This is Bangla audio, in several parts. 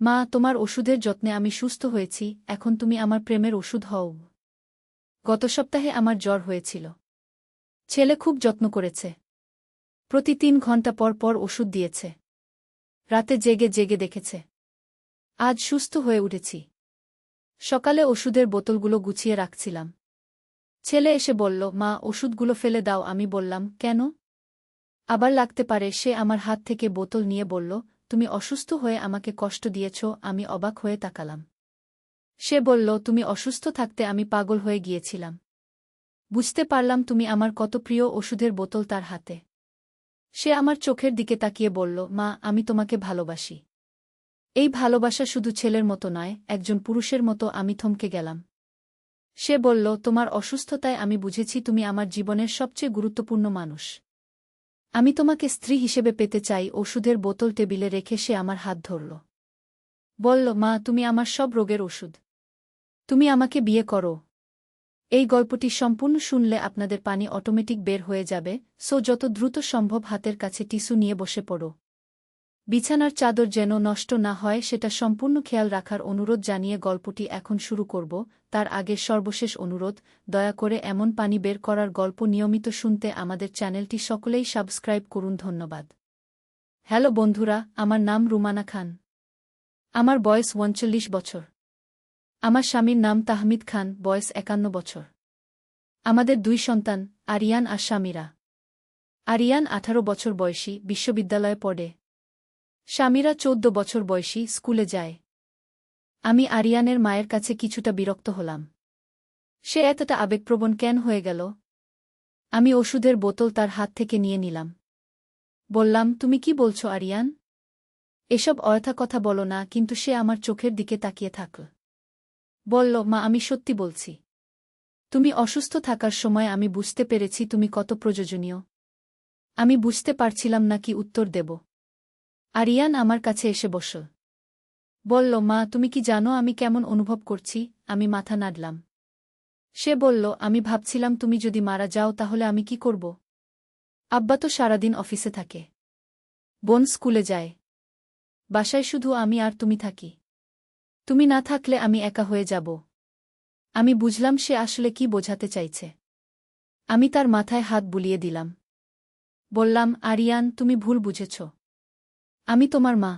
মা, তোমার ওষুধের যত্নে আমি সুস্থ হয়েছি, এখন তুমি আমার প্রেমের ওষুধ হও। গত সপ্তাহে আমার জ্বর হয়েছিল। ছেলে খুব যত্ন করেছে। প্রতি 3 ঘণ্টা পর পর ওষুধ দিয়েছে। রাতে জেগে জেগে দেখেছে। আজ সুস্থ হয়ে উঠেছি। সকালে ওষুধের বোতলগুলো গুছিয়ে রাখছিলাম। ছেলে এসে বলল, মা, ওষুধগুলো ফেলে দাও। আমি বললাম, কেন? আবার লাগতে পারে। সে আমার হাত থেকে বোতল নিয়ে বলল, তুমি অসুস্থ হয়ে আমাকে কষ্ট দিয়েছ। আমি অবাক হয়ে তাকালাম। সে বলল, তুমি অসুস্থ থাকতে আমি পাগল হয়ে গিয়েছিলাম। বুঝতে পারলাম তুমি আমার কত প্রিয়। ওষুধের বোতল তার হাতে। সে আমার চোখের দিকে তাকিয়ে বলল, মা, আমি তোমাকে ভালোবাসি। এই ভালোবাসা শুধু ছেলের মতো নয়, একজন পুরুষের মতো। আমি থমকে গেলাম। সে বলল, তোমার অসুস্থতায় আমি বুঝেছি তুমি আমার জীবনের সবচেয়ে গুরুত্বপূর্ণ মানুষ। আমি তোমাকে স্ত্রী হিসেবে পেতে চাই। ওষুধের বোতল টেবিলে রেখে সে আমার হাত ধরল। বলল, মা, তুমি আমার সব রোগের ওষুধ। তুমি আমাকে বিয়ে করো। এই গল্পটি সম্পূর্ণ শুনলে আপনাদের পানি অটোমেটিক বের হয়ে যাবে, সো যত দ্রুত সম্ভব হাতের কাছে টিস্যু নিয়ে বসে পড়ো। বিছানার চাদর যেন নষ্ট না হয় সেটা সম্পূর্ণ খেয়াল রাখার অনুরোধ জানিয়ে গল্পটি এখন শুরু করব। তার আগে সর্বশেষ অনুরোধ, দয়া করে এমন পানি বের করার গল্প নিয়মিত শুনতে আমাদের চ্যানেলটি সকলেই সাবস্ক্রাইব করুন। ধন্যবাদ। হ্যালো বন্ধুরা, আমার নাম রুমানা খান। আমার বয়স 39 বছর। আমার স্বামীর নাম তাহমিদ খান, বয়স 51 বছর। আমাদের 2 সন্তান, আরিয়ান আর শামিরা। আরিয়ান 18 বছর বয়সী, বিশ্ববিদ্যালয়ে পড়ে। শামিরা 14 বছর বয়সী, স্কুলে যায়। আমি আরিয়ানের মায়ের কাছে কিছুটা বিরক্ত হলাম। সে এতটা আবেগপ্রবণ কেন হয়ে গেল? আমি ওষুধের বোতল তার হাত থেকে নিয়ে নিলাম। বললাম, তুমি কি বলছো আরিয়ান? এসব অযথা কথা বলো না। কিন্তু সে আমার চোখের দিকে তাকিয়ে থাকল। বলল, মা, আমি সত্যি বলছি। তুমি অসুস্থ থাকার সময় আমি বুঝতে পেরেছি তুমি কত প্রয়োজনীয়। আমি বুঝতে পারছিলাম না কি উত্তর দেব। আরিয়ান আমার কাছে এসে বসল। বলল, মা, তুমি কি জানো আমি কেমন অনুভব করছি? আমি মাথা নাড়লাম। সে বলল, আমি ভাবছিলাম তুমি যদি মারা যাও তাহলে আমি কি করব? আব্বা তো সারাদিন অফিসে থাকে। বোন স্কুলে যায়। বাসায় শুধু আমি আর তুমি থাকি। তুমি না থাকলে আমি একা হয়ে যাব। আমি বুঝলাম সে আসলে কি বোঝাতে চাইছে। আমি তার মাথায় হাত বুলিয়ে দিলাম। বললাম, আরিয়ান, তুমি ভুল বুঝেছ। আমি তোমার মা।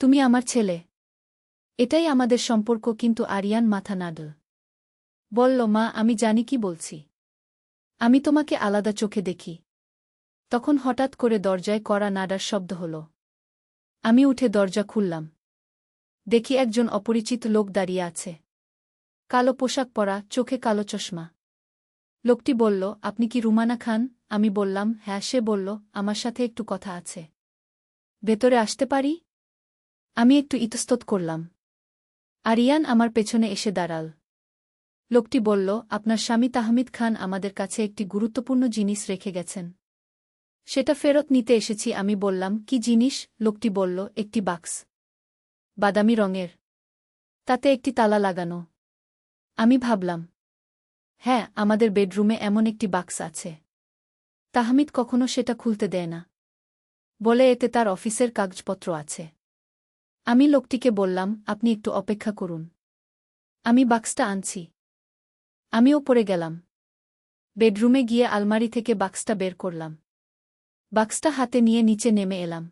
তুমি আমার ছেলে। এটাই আমাদের সম্পর্ক। কিন্তু আরিয়ান মাথা নাড়ল। বলল, মা, আমি জানি কি বলছি। আমি তোমাকে আলাদা চোখে দেখি। তখন হঠাৎ করে দরজায় কড়া নাড়ার শব্দ হল। আমি উঠে দরজা খুললাম। দেখি একজন অপরিচিত লোক দাঁড়িয়ে আছে। কালো পোশাক পরা, চোখে কালো চশমা। লোকটি বলল, আপনি কি রুমানা খান? আমি বললাম, হ্যাঁ। সে বলল, আমার সাথে একটু কথা আছে। ভেতরে আসতে পারি? আমি একটু ইতস্তত করলাম। আরিয়ান আমার পেছনে এসে দাঁড়াল। লোকটি বলল, আপনার স্বামী তাহমিদ খান আমাদের কাছে একটি গুরুত্বপূর্ণ জিনিস রেখে গেছেন। সেটা ফেরত নিতে এসেছি। আমি বললাম, কি জিনিস? লোকটি বলল, একটি বাক্স। বাদামি রঙের। তাতে একটি তালা লাগানো। আমি ভাবলাম, হ্যাঁ, আমাদের বেডরুমে এমন একটি বাক্স আছে। তাহমিদ কখনো সেটা খুলতে দেয় না। বলে এতে তার অফিসের কাগজপত্র আছে। আমি লোকটিকে বললাম, আপনি একটু অপেক্ষা করুন। আমি বাক্সটা আনছি। আমিও পড়ে গেলাম। বেডরুমে গিয়ে আলমারি থেকে বাক্সটা বের করলাম। বাক্সটা হাতে নিয়ে নিচে নেমে এলাম।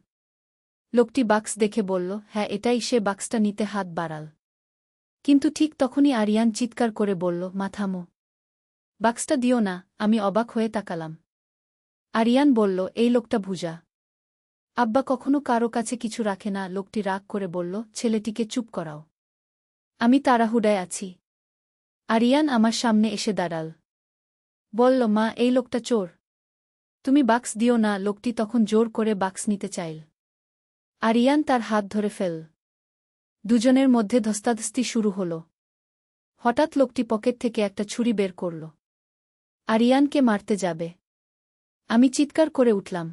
লোকটি বাক্স দেখে বলল, হ্যাঁ, এটাই। সে বাক্সটা নিতে হাত বাড়াল। কিন্তু ঠিক তখনই আরিয়ান চিৎকার করে বলল, মা, থামো। বাক্সটা দিও না। আমি অবাক হয়ে তাকালাম। আরিয়ান বলল, এই লোকটা ভুজা। আব্বা কখনো কারো কাছে কিছু রাখে না। লোকটি রাগ করে বলল, ছেলেটিকে চুপ করাও। আমি তাড়াহুড়ায় আছি। আরিয়ান আমার সামনে এসে দাঁড়াল। বলল, মা, এই লোকটা চোর। তুমি বাক্স দিও না। লোকটি তখন জোর করে বাক্স নিতে চাইল। আরিয়ান তার হাত ধরে ফেল। দুজনের মধ্যে ধস্তাধস্তি শুরু হল। হঠাৎ লোকটি পকেট থেকে একটা ছুরি বের করল। আরিয়ানকে মারতে যাবে। আমি চিৎকার করে উঠলাম।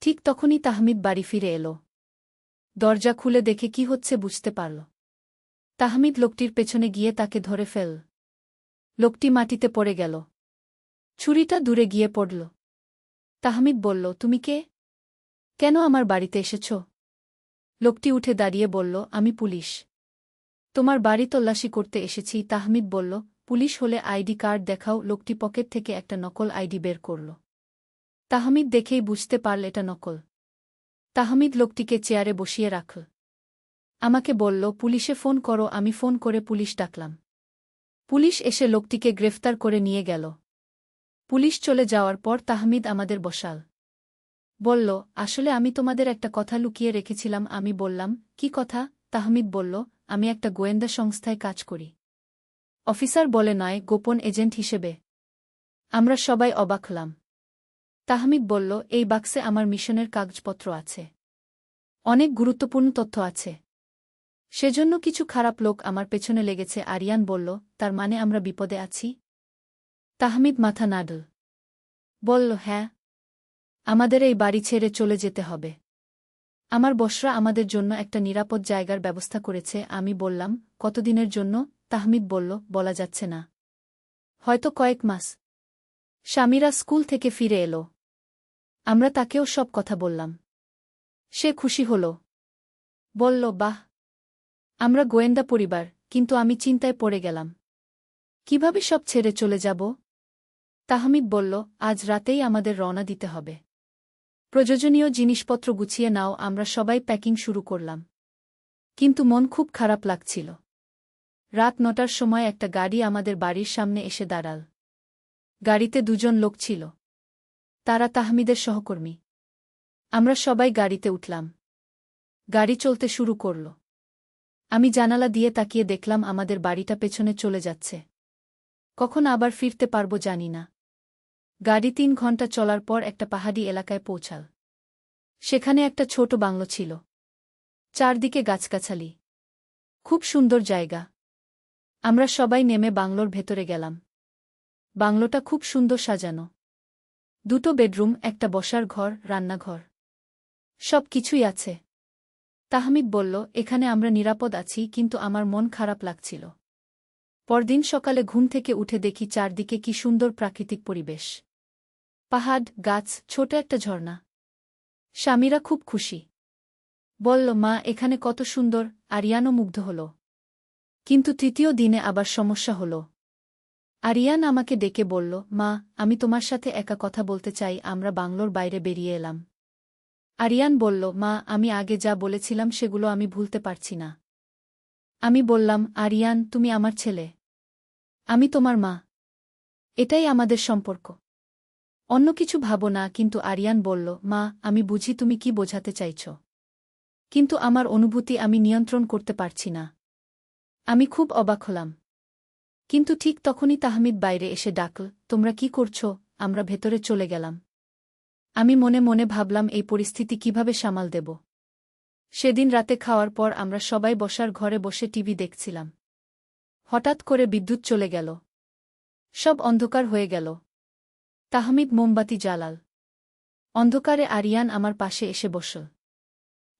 ঠিক তখনই তাহমিদ বাড়ি ফিরে এল। দরজা খুলে দেখে কি হচ্ছে বুঝতে পারল। তাহমিদ লোকটির পেছনে গিয়ে তাকে ধরে ফেল। লোকটি মাটিতে পড়ে গেল। ছুরিটা দূরে গিয়ে পড়ল। তাহমিদ বলল, তুমি কে? কেন আমার বাড়িতে এসেছ? লোকটি উঠে দাঁড়িয়ে বলল, আমি পুলিশ। তোমার বাড়ি তল্লাশি করতে এসেছি। তাহমিদ বলল, পুলিশ হলে আইডি কার্ড দেখাও। লোকটি পকেট থেকে একটা নকল আইডি বের করল। তাহমিদ দেখেই বুঝতে পারল এটা নকল। তাহমিদ লোকটিকে চেয়ারে বসিয়ে রাখল। আমাকে বলল, পুলিশে ফোন করো। আমি ফোন করে পুলিশ ডাকলাম। পুলিশ এসে লোকটিকে গ্রেফতার করে নিয়ে গেল। পুলিশ চলে যাওয়ার পর তাহমিদ আমাদের বসাল। বলল, আসলে আমি তোমাদের একটা কথা লুকিয়ে রেখেছিলাম। আমি বললাম, কি কথা? তাহমিদ বলল, আমি একটা গোয়েন্দা সংস্থায় কাজ করি। অফিসার বলে নয়, গোপন এজেন্ট হিসেবে। আমরা সবাই অবাক হলাম। তাহমিদ বলল, এই বাক্সে আমার মিশনের কাগজপত্র আছে। অনেক গুরুত্বপূর্ণ তথ্য আছে। সেজন্য কিছু খারাপ লোক আমার পেছনে লেগেছে। আরিয়ান বলল, তার মানে আমরা বিপদে আছি? তাহমিদ মাথা নাড়ল। বলল, হ্যাঁ, আমাদের এই বাড়ি ছেড়ে চলে যেতে হবে। আমার বসরা আমাদের জন্য একটা নিরাপদ জায়গার ব্যবস্থা করেছে। আমি বললাম, কতদিনের জন্য? তাহমিদ বলল, বলা যাচ্ছে না। হয়তো কয়েক মাস। স্বামীরা স্কুল থেকে ফিরে এলো। আমরা তাকেও সব কথা বললাম। সে খুশি হল। বলল, বাহ, আমরা গোয়েন্দা পরিবার। কিন্তু আমি চিন্তায় পড়ে গেলাম। কিভাবে সব ছেড়ে চলে যাব? তাহমিদ বলল, আজ রাতেই আমাদের রওনা দিতে হবে। প্রয়োজনীয় জিনিসপত্র গুছিয়ে নাও। আমরা সবাই প্যাকিং শুরু করলাম। কিন্তু মন খুব খারাপ লাগছিল। রাত 9টার সময় একটা গাড়ি আমাদের বাড়ির সামনে এসে দাঁড়াল। গাড়িতে দুজন লোক ছিল। তারা তাহমিদের সহকর্মী। আমরা সবাই গাড়িতে উঠলাম। গাড়ি চলতে শুরু করল। আমি জানালা দিয়ে তাকিয়ে দেখলাম আমাদের বাড়িটা পেছনে চলে যাচ্ছে। কখন আবার ফিরতে পারব জানি না। গাড়ি 3 ঘন্টা চলার পর একটা পাহাড়ি এলাকায় পৌঁছাল। সেখানে একটা ছোট বাংলো ছিল। চারদিকে গাছগাছালি। খুব সুন্দর জায়গা। আমরা সবাই নেমে বাংলোর ভেতরে গেলাম। বাংলোটা খুব সুন্দর সাজানো। 2টো বেডরুম, একটা বসার ঘর, রান্নাঘর। সব কিছুই আছে। তাহমিদ বলল, এখানে আমরা নিরাপদ আছি। কিন্তু আমার মন খারাপ লাগছিল। পরদিন সকালে ঘুম থেকে উঠে দেখি চারদিকে কি সুন্দর প্রাকৃতিক পরিবেশ। পাহাড়, গাছ, ছোট একটা ঝর্ণা। স্বামীরা খুব খুশি। বলল, মা, এখানে কত সুন্দর। আরিয়ানও মুগ্ধ হল। কিন্তু তৃতীয় দিনে আবার সমস্যা হল। আরিয়ান আমাকে ডেকে বলল, মা, আমি তোমার সাথে একা কথা বলতে চাই। আমরা বাংলোর বাইরে বেরিয়ে এলাম। আরিয়ান বলল, মা, আমি আগে যা বলেছিলাম সেগুলো আমি ভুলতে পারছি না। আমি বললাম, আরিয়ান, তুমি আমার ছেলে। আমি তোমার মা। এটাই আমাদের সম্পর্ক। অন্য কিছু ভাবো না। কিন্তু আরিয়ান বলল, মা, আমি বুঝি তুমি কি বোঝাতে চাইছ। কিন্তু আমার অনুভূতি আমি নিয়ন্ত্রণ করতে পারছি না। আমি খুব অবাক হলাম। কিন্তু ঠিক তখনই তাহমিদ বাইরে এসে ডাকল, তোমরা কি করছ? আমরা ভেতরে চলে গেলাম। আমি মনে মনে ভাবলাম এই পরিস্থিতি কিভাবে সামাল দেব। সেদিন রাতে খাওয়ার পর আমরা সবাই বসার ঘরে বসে টিভি দেখছিলাম। হঠাৎ করে বিদ্যুৎ চলে গেল। সব অন্ধকার হয়ে গেল। তাহমিদ মোমবাতি জ্বালাল। অন্ধকারে আরিয়ান আমার পাশে এসে বসল।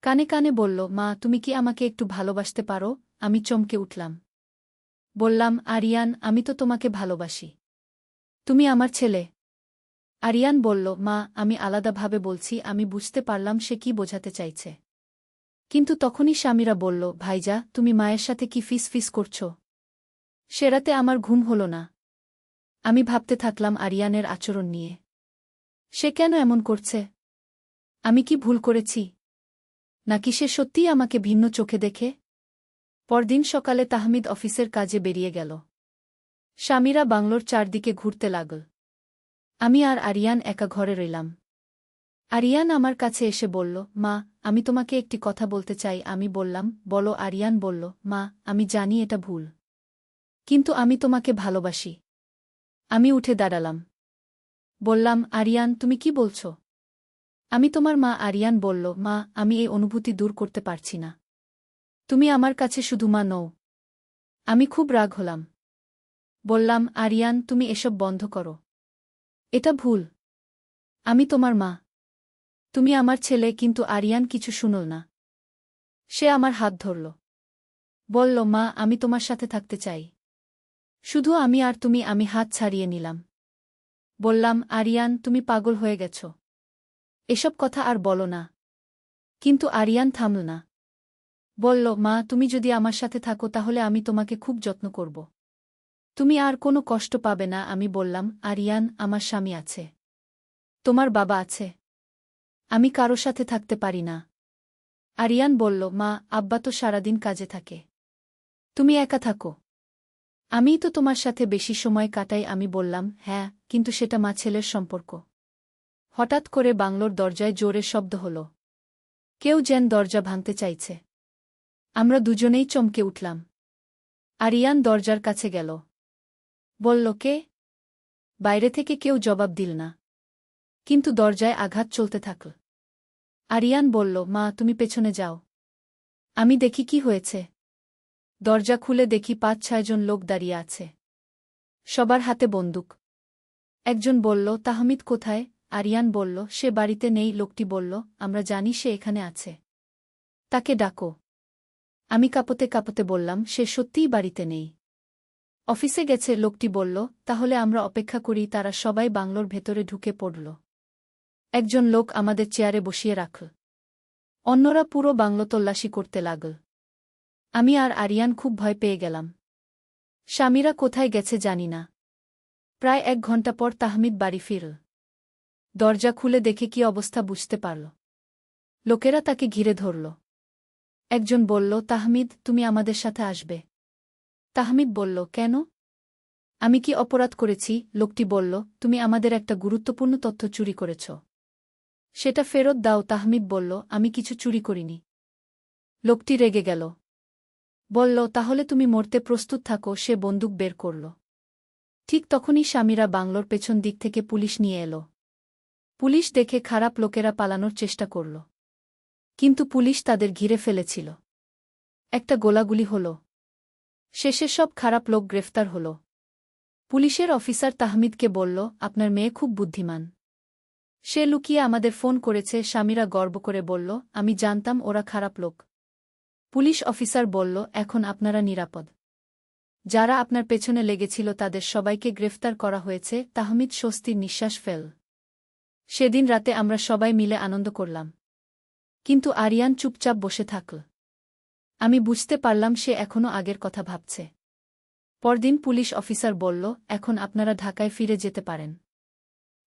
কানে কানে বলল, মা, তুমি কি আমাকে একটু ভালোবাসতে পারো? আমি চমকে উঠলাম। বললাম, আরিয়ান, আমি তো তোমাকে ভালোবাসি। তুমি আমার ছেলে। আরিয়ান বলল, মা, আমি আলাদাভাবে বলছি। আমি বুঝতে পারলাম সে কি বোঝাতে চাইছে। কিন্তু তখনই স্বামীরা বলল, ভাইজা, তুমি মায়ের সাথে কি ফিস করছ? সে রাতে আমার ঘুম হল না। আমি ভাবতে থাকলাম আরিয়ানের আচরণ নিয়ে। সে কেন এমন করছে? আমি কি ভুল করেছি? নাকি সে সত্যিই আমাকে ভিন্ন চোখে দেখে? পরদিন সকালে তাহমিদ অফিসের কাজে বেরিয়ে গেল। স্বামীরা বাংলোর চারদিকে ঘুরতে লাগল। আমি আর আরিয়ান একা ঘরে রইলাম। আরিয়ান আমার কাছে এসে বলল, মা, আমি তোমাকে একটি কথা বলতে চাই। আমি বললাম, বলো। আরিয়ান বলল, মা, আমি জানি এটা ভুল। কিন্তু আমি তোমাকে ভালোবাসি। আমি উঠে দাঁড়ালাম। বললাম, আরিয়ান, তুমি কি বলছ? আমি তোমার মা। আরিয়ান বলল, মা, আমি এই অনুভূতি দূর করতে পারছি না। তুমি আমার কাছে শুধু মা নও। আমি খুব রাগ হলাম। বললাম, আরিয়ান, তুমি এসব বন্ধ করো। এটা ভুল। আমি তোমার মা। তুমি আমার ছেলে। কিন্তু আরিয়ান কিছু শুনল না। সে আমার হাত ধরল। বলল, মা, আমি তোমার সাথে থাকতে চাই। শুধু আমি আর তুমি। আমি হাত ছাড়িয়ে নিলাম। বললাম, আরিয়ান, তুমি পাগল হয়ে গেছ। এসব কথা আর বলো না। কিন্তু আরিয়ান থামল না। বলল, মা তুমি যদি আমার সাথে থাকো তাহলে আমি তোমাকে খুব যত্ন করব। তুমি আর কোনো কষ্ট পাবে না। আমি বললাম, আরিয়ান, আমার স্বামী আছে। তোমার বাবা আছে। আমি কারো সাথে থাকতে পারি না। আরিয়ান বলল, মা আব্বা তো সারাদিন কাজে থাকে। তুমি একা থাকো। আমিই তো তোমার সাথে বেশি সময় কাটাই। আমি বললাম, হ্যাঁ, কিন্তু সেটা মা ছেলের সম্পর্ক। হঠাৎ করে বাংলোর দরজায় জোরে শব্দ হল। কেউ যেন দরজা ভাঙতে চাইছে। আমরা দুজনেই চমকে উঠলাম। আরিয়ান দরজার কাছে গেল। বলল, কে? বাইরে থেকে কেউ জবাব দিল না। কিন্তু দরজায় আঘাত চলতে থাকল। আরিয়ান বলল, মা তুমি পেছনে যাও। আমি দেখি কি হয়েছে। দরজা খুলে দেখি ৫-৬ জন লোক দাঁড়িয়ে আছে। সবার হাতে বন্দুক। একজন বলল, তাহমিদ কোথায়? আরিয়ান বলল, সে বাড়িতে নেই। লোকটি বলল, আমরা জানি সে এখানে আছে। তাকে ডাকো। আমি কাঁপতে কাঁপতে বললাম, সে সত্যিই বাড়িতে নেই। অফিসে গেছে। লোকটি বলল, তাহলে আমরা অপেক্ষা করি। তারা সবাই বাংলোর ভেতরে ঢুকে পড়ল। একজন লোক আমাদের চেয়ারে বসিয়ে রাখল। অন্যরা পুরো বাংলো তল্লাশি করতে লাগল। আমি আর আরিয়ান খুব ভয় পেয়ে গেলাম। স্বামীরা কোথায় গেছে জানি না। প্রায় ১ ঘণ্টা পর তাহমিদ বাড়ি ফিরল। দরজা খুলে দেখে কি অবস্থা বুঝতে পারল। লোকেরা তাকে ঘিরে ধরল। একজন বলল, তাহমিদ তুমি আমাদের সাথে আসবে। তাহমিদ বলল, কেন? আমি কি অপরাধ করেছি? লোকটি বলল, তুমি আমাদের একটা গুরুত্বপূর্ণ তথ্য চুরি করেছ। সেটা ফেরত দাও। তাহমিদ বলল, আমি কিছু চুরি করিনি। লোকটি রেগে গেল। বলল, তাহলে তুমি মরতে প্রস্তুত থাকো। সে বন্দুক বের করল। ঠিক তখনই স্বামীরা বাংলোর পেছন দিক থেকে পুলিশ নিয়ে এলো। পুলিশ দেখে খারাপ লোকেরা পালানোর চেষ্টা করল। কিন্তু পুলিশ তাদের ঘিরে ফেলেছিল। একটা গোলাগুলি হল। শেষে সব খারাপ লোক গ্রেফতার হল। পুলিশের অফিসার তাহমিদকে বলল, আপনার মেয়ে খুব বুদ্ধিমান। সে লুকিয়ে আমাদের ফোন করেছে। স্বামীরা গর্ব করে বলল, আমি জানতাম ওরা খারাপ লোক। পুলিশ অফিসার বলল, এখন আপনারা নিরাপদ। যারা আপনার পেছনে লেগেছিল তাদের সবাইকে গ্রেফতার করা হয়েছে। তাহমিদ স্বস্তির নিঃশ্বাস ফেল। সেদিন রাতে আমরা সবাই মিলে আনন্দ করলাম। কিন্তু আরিয়ান চুপচাপ বসে থাকল। আমি বুঝতে পারলাম সে এখনও আগের কথা ভাবছে। পরদিন পুলিশ অফিসার বলল, এখন আপনারা ঢাকায় ফিরে যেতে পারেন।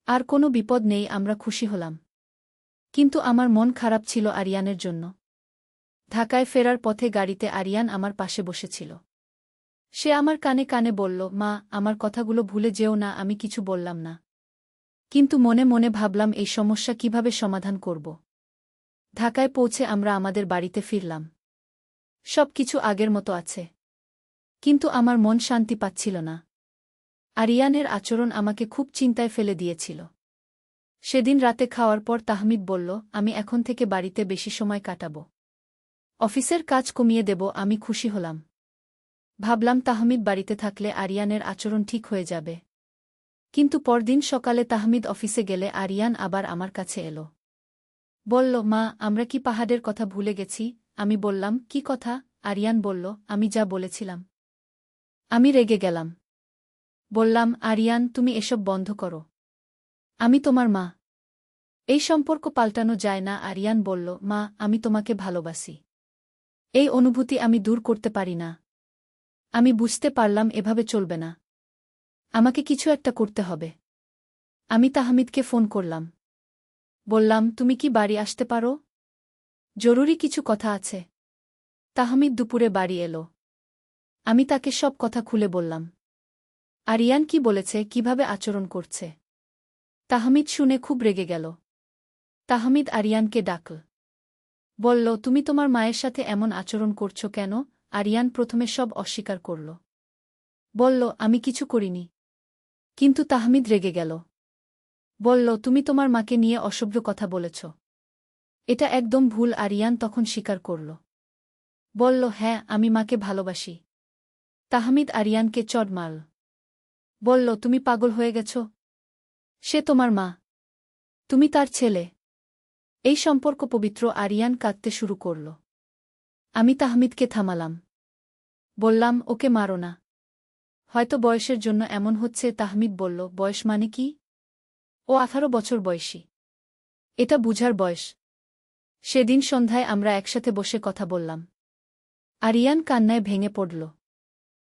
আর কোনো বিপদ নেই। আমরা খুশি হলাম। কিন্তু আমার মন খারাপ ছিল আরিয়ানের জন্য। ঢাকায় ফেরার পথে গাড়িতে আরিয়ান আমার পাশে বসেছিল। সে আমার কানে কানে বলল, মা আমার কথাগুলো ভুলে যেও না। আমি কিছু বললাম না। কিন্তু মনে মনে ভাবলাম এই সমস্যা কিভাবে সমাধান করব। ঢাকায় পৌঁছে আমরা আমাদের বাড়িতে ফিরলাম। সব কিছু আগের মতো আছে। কিন্তু আমার মন শান্তি পাচ্ছিল না। আরিয়ানের আচরণ আমাকে খুব চিন্তায় ফেলে দিয়েছিল। সেদিন রাতে খাওয়ার পর তাহমিদ বলল, আমি এখন থেকে বাড়িতে বেশি সময় কাটাব। অফিসের কাজ কমিয়ে দেব। আমি খুশি হলাম। ভাবলাম তাহমিদ বাড়িতে থাকলে আরিয়ানের আচরণ ঠিক হয়ে যাবে। কিন্তু পরদিন সকালে তাহমিদ অফিসে গেলে আরিয়ান আবার আমার কাছে এলো। বলল, মা আমরা কি পাহাড়ের কথা ভুলে গেছি? আমি বললাম, কি কথা? আরিয়ান বলল, আমি যা বলেছিলাম। আমি রেগে গেলাম। বললাম, আরিয়ান তুমি এসব বন্ধ করো। আমি তোমার মা। এই সম্পর্ক পাল্টানো যায় না। আরিয়ান বলল, মা আমি তোমাকে ভালোবাসি। এই অনুভূতি আমি দূর করতে পারি না। আমি বুঝতে পারলাম এভাবে চলবে না। আমাকে কিছু একটা করতে হবে। আমি তাহমিদকে ফোন করলাম। বললাম, তুমি কি বাড়ি আসতে পারো? জরুরি কিছু কথা আছে। তাহমিদ দুপুরে বাড়ি এলো। আমি তাকে সব কথা খুলে বললাম। আরিয়ান কি বলেছে, কিভাবে আচরণ করছে। তাহমিদ শুনে খুব রেগে গেল। তাহমিদ আরিয়ানকে ডাকল। বলল, তুমি তোমার মায়ের সাথে এমন আচরণ করছো কেন? আরিয়ান প্রথমে সব অস্বীকার করল। বলল, আমি কিছু করিনি। কিন্তু তাহমিদ রেগে গেল। বলল, তুমি তোমার মাকে নিয়ে অসভ্য কথা বলেছ। এটা একদম ভুল। আরিয়ান তখন স্বীকার করল। বলল, হ্যাঁ আমি মাকে ভালোবাসি। তাহমিদ আরিয়ানকে চড় মারল। বলল, তুমি পাগল হয়ে গেছ। সে তোমার মা। তুমি তার ছেলে। এই সম্পর্ক পবিত্র। আরিয়ান কাঁদতে শুরু করল। আমি তাহমিদকে থামালাম। বললাম, ওকে মারো না। হয়তো বয়সের জন্য এমন হচ্ছে। তাহমিদ বলল, বয়স মানে কি? ও 18 বছর বয়সী। এটা বুঝার বয়স। সেদিন সন্ধ্যায় আমরা একসাথে বসে কথা বললাম। আরিয়ান কান্নায় ভেঙে পড়ল।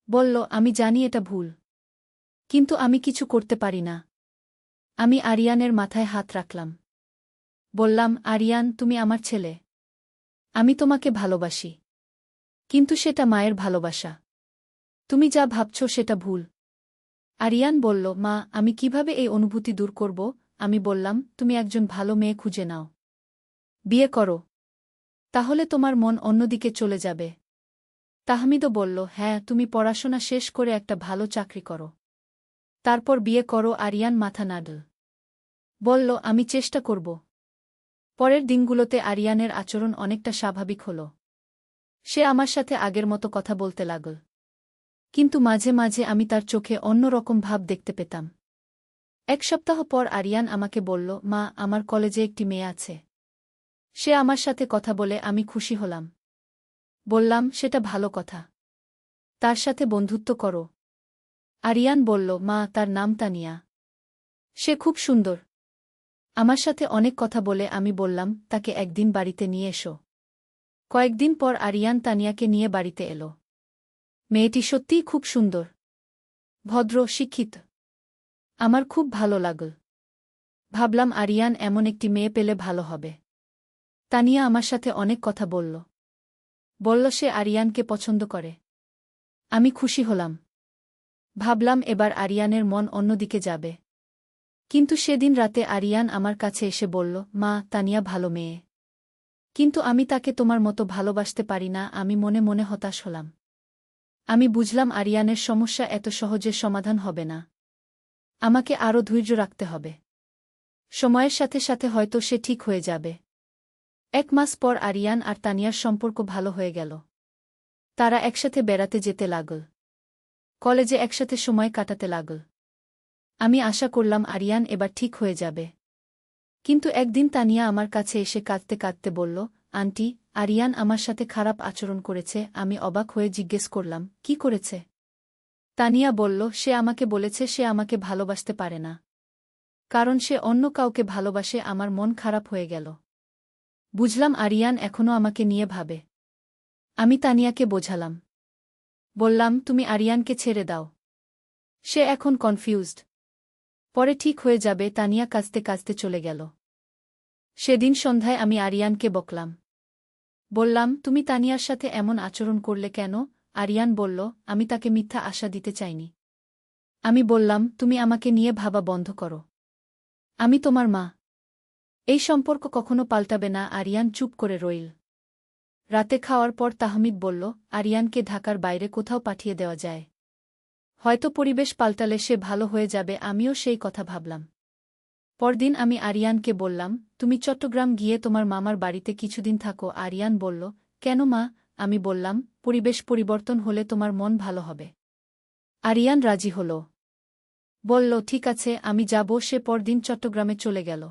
বলল, আমি জানি এটা ভুল। কিন্তু আমি কিছু করতে পারি না। আমি আরিয়ানের মাথায় হাত রাখলাম। বললাম, আরিয়ান, তুমি আমার ছেলে। আমি তোমাকে ভালোবাসি। কিন্তু সেটা মায়ের ভালোবাসা। তুমি যা ভাবছ সেটা ভুল। আরিয়ান বলল, মা, আমি কিভাবে এই অনুভূতি দূর করব? আমি বললাম, তুমি একজন ভালো মেয়ে খুঁজে নাও। বিয়ে করো। তাহলে তোমার মন অন্যদিকে চলে যাবে। তাহমিদও বলল, হ্যাঁ, তুমি পড়াশোনা শেষ করে একটা ভালো চাকরি করো। তারপর বিয়ে করো। আরিয়ান মাথা নাড়ল। বলল, আমি চেষ্টা করব। পরের দিনগুলোতে আরিয়ানের আচরণ অনেকটা স্বাভাবিক হল। সে আমার সাথে আগের মতো কথা বলতে লাগল। কিন্তু মাঝে মাঝে আমি তার চোখে অন্যরকম ভাব দেখতে পেতাম। এক সপ্তাহ পর আরিয়ান আমাকে বলল, মা, আমার কলেজে একটি মেয়ে আছে। সে আমার সাথে কথা বলে আমি খুশি হলাম। বললাম, সেটা ভালো কথা। তার সাথে বন্ধুত্ব করো। আরিয়ান বলল, মা, তার নাম তানিয়া। সে খুব সুন্দর। আমার সাথে অনেক কথা বলে। আমি বললাম, তাকে একদিন বাড়িতে নিয়ে এসো। কয়েকদিন পর আরিয়ান তানিয়াকে নিয়ে বাড়িতে এলো। মেয়েটি সত্যিই খুব সুন্দর, ভদ্র, শিক্ষিত। আমার খুব ভালো লাগল। ভাবলাম, আরিয়ান এমন একটি মেয়ে পেলে ভালো হবে। তানিয়া আমার সাথে অনেক কথা বলল। বলল সে আরিয়ানকে পছন্দ করে। আমি খুশি হলাম। ভাবলাম, এবার আরিয়ানের মন অন্যদিকে যাবে। কিন্তু সেদিন রাতে আরিয়ান আমার কাছে এসে বলল, মা, তানিয়া ভালো মেয়ে। কিন্তু আমি তাকে তোমার মতো ভালোবাসতে পারি না। আমি মনে মনে হতাশ হলাম। আমি বুঝলাম আরিয়ানের সমস্যা এত সহজে সমাধান হবে না। আমাকে আরও ধৈর্য রাখতে হবে। সময়ের সাথে সাথে হয়তো সে ঠিক হয়ে যাবে। 1 মাস পর আরিয়ান আর তানিয়ার সম্পর্ক ভালো হয়ে গেল। তারা একসাথে বেড়াতে যেতে লাগল। কলেজে একসাথে সময় কাটাতে লাগল। আমি আশা করলাম আরিয়ান এবার ঠিক হয়ে যাবে। কিন্তু একদিন তানিয়া আমার কাছে এসে কাঁদতে কাঁদতে বলল, আন্টি, আরিয়ান আমার সাথে খারাপ আচরণ করেছে। আমি অবাক হয়ে জিজ্ঞেস করলাম, কি করেছে? তানিয়া বলল, সে আমাকে বলেছে সে আমাকে ভালোবাসতে পারে না। কারণ সে অন্য কাউকে ভালোবাসে। আমার মন খারাপ হয়ে গেল। বুঝলাম আরিয়ান এখনও আমাকে নিয়ে ভাবে। আমি তানিয়াকে বোঝালাম। বললাম, তুমি আরিয়ানকে ছেড়ে দাও। সে এখন কনফিউজড। পরে ঠিক হয়ে যাবে। তানিয়া কাঁদতে কাঁদতে চলে গেল। সেদিন সন্ধ্যায় আমি আরিয়ানকে বকলাম। বললাম, তুমি তানিয়ার সাথে এমন আচরণ করলে কেন? আরিয়ান বলল, আমি তাকে মিথ্যা আশা দিতে চাইনি। আমি বললাম, তুমি আমাকে নিয়ে ভাবা বন্ধ করো। আমি তোমার মা। এই সম্পর্ক কখনো পাল্টাবে না। আরিয়ান চুপ করে রইল। রাতে খাওয়ার পর তাহমিদ বলল, আরিয়ানকে ঢাকার বাইরে কোথাও পাঠিয়ে দেওয়া যায়। হয়তো পরিবেশ পাল্টালে সে ভালো হয়ে যাবে। আমিও সেই কথা ভাবলাম। পরদিন আমি আরিয়ানকে বললাম, তুমি চট্টগ্রাম গিয়ে তোমার মামার বাড়িতে কিছুদিন থাকো। আরিয়ান বলল, কেন মা? আমি বললাম, পরিবেশ পরিবর্তন হলে তোমার মন ভালো হবে। আরিয়ান রাজি হল। বলল, ঠিক আছে, আমি যাব। সে পরদিন চট্টগ্রামে চলে গেল।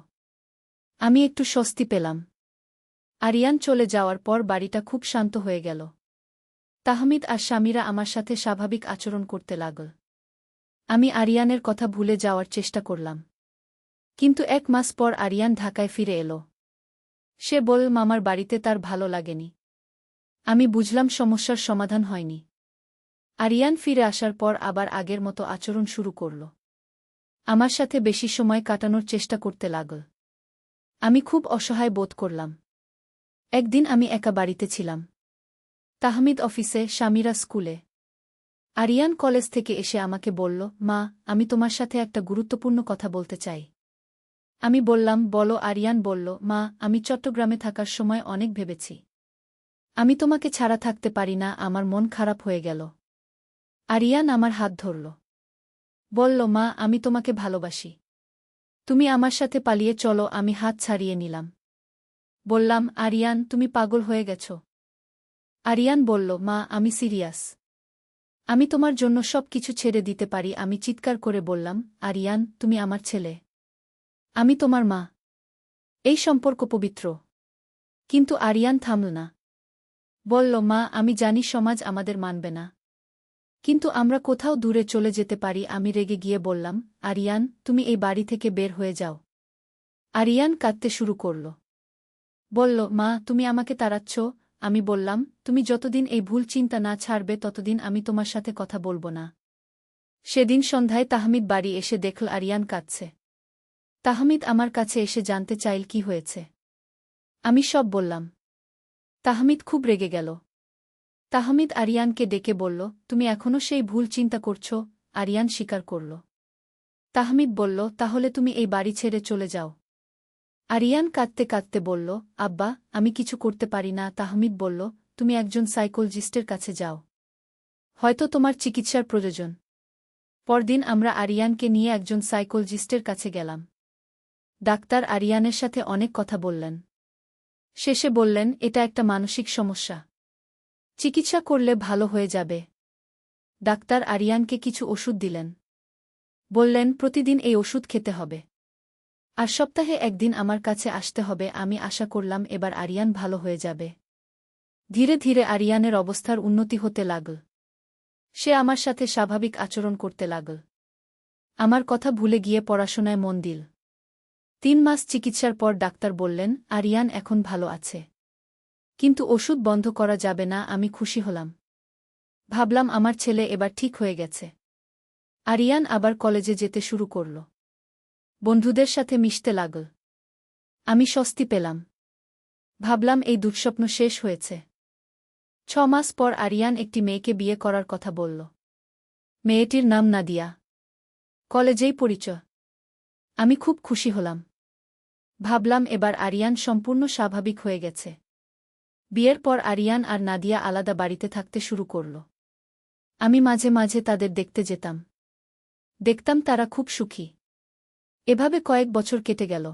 আমি একটু স্বস্তি পেলাম। আরিয়ান চলে যাওয়ার পর বাড়িটা খুব শান্ত হয়ে গেল। তাহমিদ আর স্বামীরা আমার সাথে স্বাভাবিক আচরণ করতে লাগল। আমি আরিয়ানের কথা ভুলে যাওয়ার চেষ্টা করলাম। কিন্তু 1 মাস পর আরিয়ান ঢাকায় ফিরে এলো। সে বলল, মামার বাড়িতে তার ভালো লাগেনি। আমি বুঝলাম সমস্যার সমাধান হয়নি। আরিয়ান ফিরে আসার পর আবার আগের মতো আচরণ শুরু করল। আমার সাথে বেশি সময় কাটানোর চেষ্টা করতে লাগল। আমি খুব অসহায় বোধ করলাম। একদিন আমি একা বাড়িতে ছিলাম। তাহমিদ অফিসে, স্বামীরা স্কুলে। আরিয়ান কলেজ থেকে এসে আমাকে বলল, মা, আমি তোমার সাথে একটা গুরুত্বপূর্ণ কথা বলতে চাই। আমি বললাম, বলো। আরিয়ান বলল, মা, আমি চট্টগ্রামে থাকার সময় অনেক ভেবেছি। আমি তোমাকে ছাড়া থাকতে পারি না। আমার মন খারাপ হয়ে গেল। আরিয়ান আমার হাত ধরল। বলল, মা, আমি তোমাকে ভালোবাসি। তুমি আমার সাথে পালিয়ে চলো। আমি হাত ছাড়িয়ে নিলাম। বললাম, আরিয়ান, তুমি পাগল হয়ে গেছ। আরিয়ান বলল, মা, আমি সিরিয়াস। আমি তোমার জন্য সব কিছু ছেড়ে দিতে পারি। আমি চিৎকার করে বললাম, আরিয়ান, তুমি আমার ছেলে। আমি তোমার মা। এই সম্পর্ক পবিত্র। কিন্তু আরিয়ান থামল না। বলল, মা, আমি জানি সমাজ আমাদের মানবে না। কিন্তু আমরা কোথাও দূরে চলে যেতে পারি। আমি রেগে গিয়ে বললাম, আরিয়ান, তুমি এই বাড়ি থেকে বের হয়ে যাও। আরিয়ান কাঁদতে শুরু করল। বলল, মা, তুমি আমাকে তাড়াচ্ছ। আমি বললাম, তুমি যতদিন এই ভুল চিন্তা না ছাড়বে ততদিন আমি তোমার সাথে কথা বলবো না। সেদিন সন্ধ্যায় তাহমিদ বাড়ি এসে দেখল আরিয়ান কাঁদছে। তাহমিদ আমার কাছে এসে জানতে চাইল কি হয়েছে। আমি সব বললাম। তাহমিদ খুব রেগে গেল। তাহমিদ আরিয়ানকে ডেকে বলল, তুমি এখনও সেই ভুল চিন্তা করছ? আরিয়ান স্বীকার করল। তাহমিদ বলল, তাহলে তুমি এই বাড়ি ছেড়ে চলে যাও। আরিয়ান কাঁদতে কাঁদতে বলল, আব্বা, আমি কিছু করতে পারি না। তাহমিদ বলল, তুমি একজন সাইকোলজিস্টের কাছে যাও। হয়তো তোমার চিকিৎসার প্রয়োজন। পরদিন আমরা আরিয়ানকে নিয়ে একজন সাইকোলজিস্টের কাছে গেলাম। ডাক্তার আরিয়ানের সাথে অনেক কথা বললেন। শেষে বললেন, এটা একটা মানসিক সমস্যা। চিকিৎসা করলে ভালো হয়ে যাবে। ডাক্তার আরিয়ানকে কিছু ওষুধ দিলেন। বললেন, প্রতিদিন এই ওষুধ খেতে হবে। আর সপ্তাহে একদিন আমার কাছে আসতে হবে। আমি আশা করলাম এবার আরিয়ান ভালো হয়ে যাবে। ধীরে ধীরে আরিয়ানের অবস্থার উন্নতি হতে লাগল। সে আমার সাথে স্বাভাবিক আচরণ করতে লাগল। আমার কথা ভুলে গিয়ে পড়াশোনায় মন দিল। 3 মাস চিকিৎসার পর ডাক্তার বললেন, আরিয়ান এখন ভালো আছে। কিন্তু ওষুধ বন্ধ করা যাবে না। আমি খুশি হলাম। ভাবলাম আমার ছেলে এবার ঠিক হয়ে গেছে। আরিয়ান আবার কলেজে যেতে শুরু করল। বন্ধুদের সাথে মিশতে লাগল। আমি স্বস্তি পেলাম। ভাবলাম এই দুঃস্বপ্ন শেষ হয়েছে। 6 মাস পর আরিয়ান একটি মেয়েকে বিয়ে করার কথা বলল। মেয়েটির নাম নাদিয়া। কলেজেই পরিচয়। আমি খুব খুশি হলাম। ভাবলাম এবার আরিয়ান সম্পূর্ণ স্বাভাবিক হয়ে গেছে। বিয়ের পর আরিয়ান আর নাদিয়া আলাদা বাড়িতে থাকতে শুরু করল। আমি মাঝে মাঝে তাদের দেখতে যেতাম। দেখতাম তারা খুব সুখী। এভাবে কয়েক বছর কেটে গেল।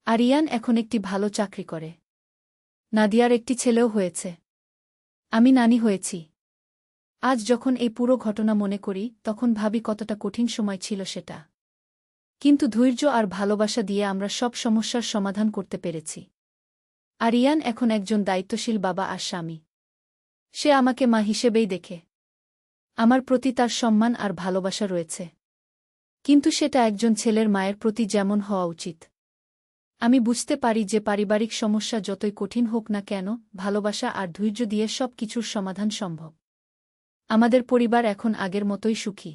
আরিয়ান এখন একটি ভালো চাকরি করে। নাদিয়ার একটি ছেলেও হয়েছে। আমি নানি হয়েছি। আজ যখন এই পুরো ঘটনা মনে করি তখন ভাবি কতটা কঠিন সময় ছিল সেটা। কিন্তু ধৈর্য আর ভালোবাসা দিয়ে আমরা সব সমস্যার সমাধান করতে পেরেছি। আরিয়ান এখন একজন দায়িত্বশীল বাবা আর স্বামী। সে আমাকে মা হিসেবেই দেখে। আমার প্রতি তার সম্মান আর ভালোবাসা রয়েছে। কিন্তু সেটা একজন ছেলের মায়ের প্রতি যেমন হওয়া উচিত। আমি বুঝতে পারি যে পারিবারিক সমস্যা যতই কঠিন হোক না কেন, ভালোবাসা আর ধৈর্য দিয়ে সব কিছুর সমাধান সম্ভব। আমাদের পরিবার এখন আগের মতোই সুখী।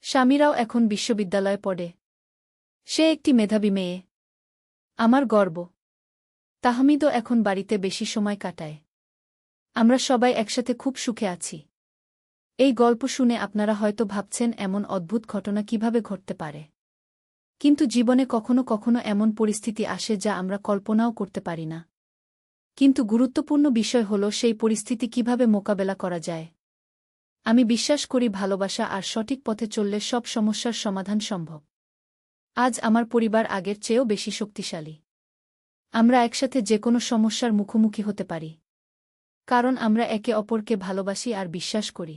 স্বামীরাও এখন বিশ্ববিদ্যালয়ে পড়ে। সে একটি মেধাবী মেয়ে। আমার গর্ব। তাহমিদও এখন বাড়িতে বেশি সময় কাটায়। আমরা সবাই একসাথে খুব সুখে আছি। এই গল্প শুনে আপনারা হয়তো ভাবছেন এমন অদ্ভুত ঘটনা কিভাবে ঘটতে পারে। কিন্তু জীবনে কখনো কখনো এমন পরিস্থিতি আসে যা আমরা কল্পনাও করতে পারি না। কিন্তু গুরুত্বপূর্ণ বিষয় হল সেই পরিস্থিতি কিভাবে মোকাবেলা করা যায়। আমি বিশ্বাস করি ভালোবাসা আর সঠিক পথে চললে সব সমস্যার সমাধান সম্ভব। আজ আমার পরিবার আগের চেয়েও বেশি শক্তিশালী। আমরা একসাথে যে কোনো সমস্যার মুখোমুখি হতে পারি। কারণ আমরা একে অপরকে ভালোবাসি আর বিশ্বাস করি।